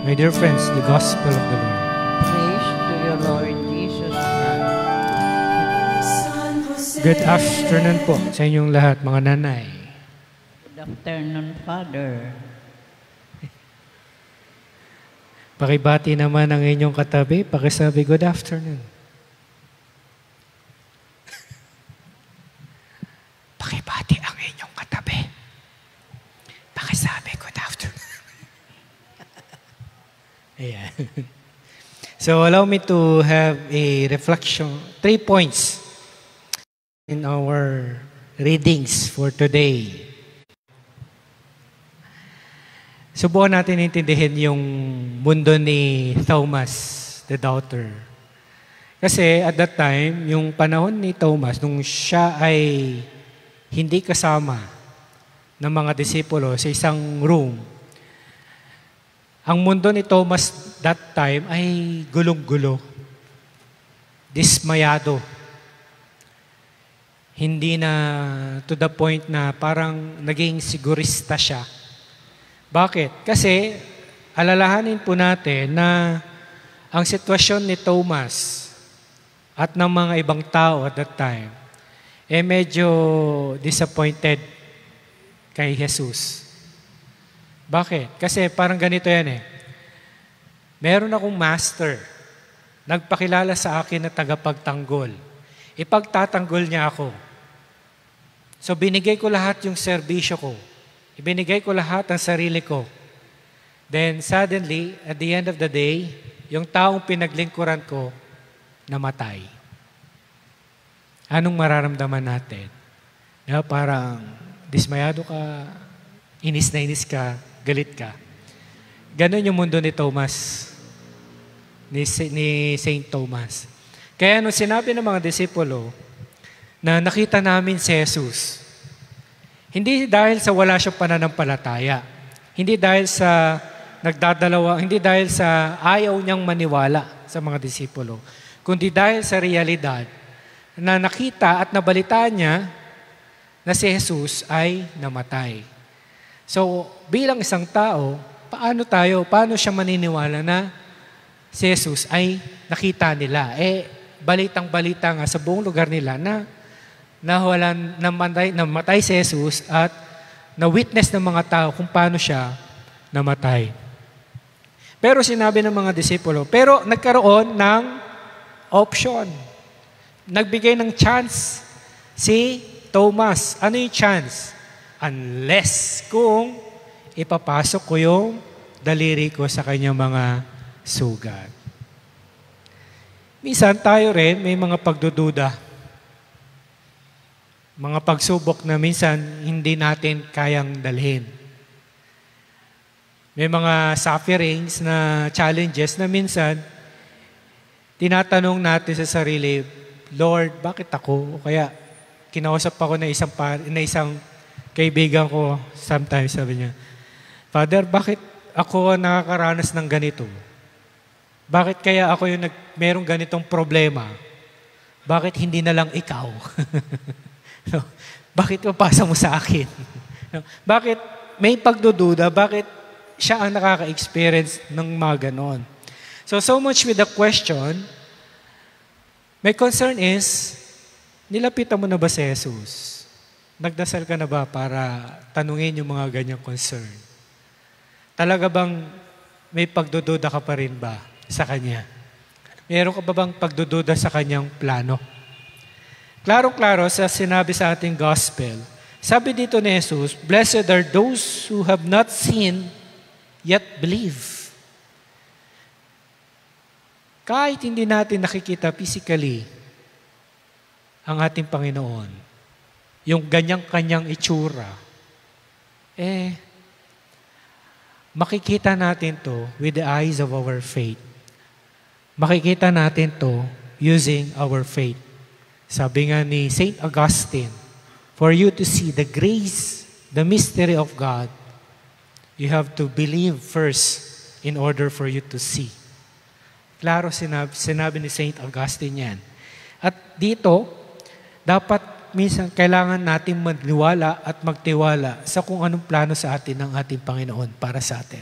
My dear friends, the Gospel of the Lord. Praise to you, Lord Jesus Christ. Good afternoon po sa inyong lahat, mga nanay. Good afternoon, Father. Pakibati naman ang inyong katabi, pakisabi, good afternoon. Pakibati ang inyong katabi, pakisabi, good afternoon. Ayan. So allow me to have a reflection, 3 points in our readings for today. Subukan natin intindihin yung mundo ni Thomas, the doubter. Kasi at that time, yung panahon ni Thomas, nung siya ay hindi kasama ng mga disipulo sa isang room, ang mundo ni Thomas that time ay gulong-gulo, dismayado. Hindi na to the point na parang naging sigurista siya. Bakit? Kasi alalahanin po natin na ang sitwasyon ni Thomas at ng mga ibang tao at that time, medyo disappointed kay Jesus. Bakit? Kasi parang ganito yan Meron akong master, nagpakilala sa akin na tagapagtanggol. Ipagtatanggol niya ako. So binigay ko lahat yung serbisyo ko. Ibinigay ko lahat ang sarili ko. Then suddenly, at the end of the day, yung taong pinaglingkuran ko, namatay. Anong mararamdaman natin? Parang dismayado ka, inis na inis ka, galit ka. Ganon yung mundo ni Thomas, ni Saint Thomas. Kaya nung sinabi ng mga disipulo na nakita namin si Jesus, hindi dahil sa wala siyang pananampalataya, hindi dahil sa nagdadalawa, hindi dahil sa ayaw niyang maniwala sa mga disipulo, kundi dahil sa realidad na nakita at nabalitaan niya na si Jesus ay namatay. So, bilang isang tao, paano siya maniniwala na si Jesus ay nakita nila? Balitang-balita nga sa buong lugar nila na namatay si Jesus at na-witness ng mga tao kung paano siya namatay. Pero sinabi ng mga disipulo, pero nagkaroon ng option. Nagbigay ng chance si Thomas. Ano yung chance? Unless kung ipapasok ko yung daliri ko sa kanyang mga sugat. Minsan tayo rin may mga pagdududa. Mga pagsubok na minsan hindi natin kayang dalhin. May mga sufferings na challenges na minsan tinatanong natin sa sarili, Lord, bakit ako? O kaya kinausap ako na isang kaibigan ko, sometimes sabi niya, Father, bakit ako nakakaranas ng ganito? Bakit kaya ako yung merong ganitong problema? Bakit hindi na lang ikaw? No, bakit mapasa mo sa akin? No, bakit may pagdududa? Bakit siya ang nakaka-experience ng mga ganon? So much with the question, my concern is, nilapitan mo na ba si Jesus? Nagdasal ka na ba para tanungin yung mga ganyang concern? Talaga bang may pagdududa ka pa rin ba sa Kanya? Meron ka ba bang pagdududa sa Kanyang plano? Klaro-klaro sa sinabi sa ating gospel, sabi dito ni Jesus, Blessed are those who have not seen, yet believe. Kahit hindi natin nakikita physically ang ating Panginoon, yung ganyang-kanyang itsura, makikita natin to with the eyes of our faith. Makikita natin to using our faith. Sabi nga ni St. Augustine, for you to see the grace, the mystery of God, you have to believe first in order for you to see. Klaro sinabi ni St. Augustine yan. At dito, dapat minsan kailangan natin maniwala at magtiwala sa kung anong plano sa atin ng ating Panginoon para sa atin.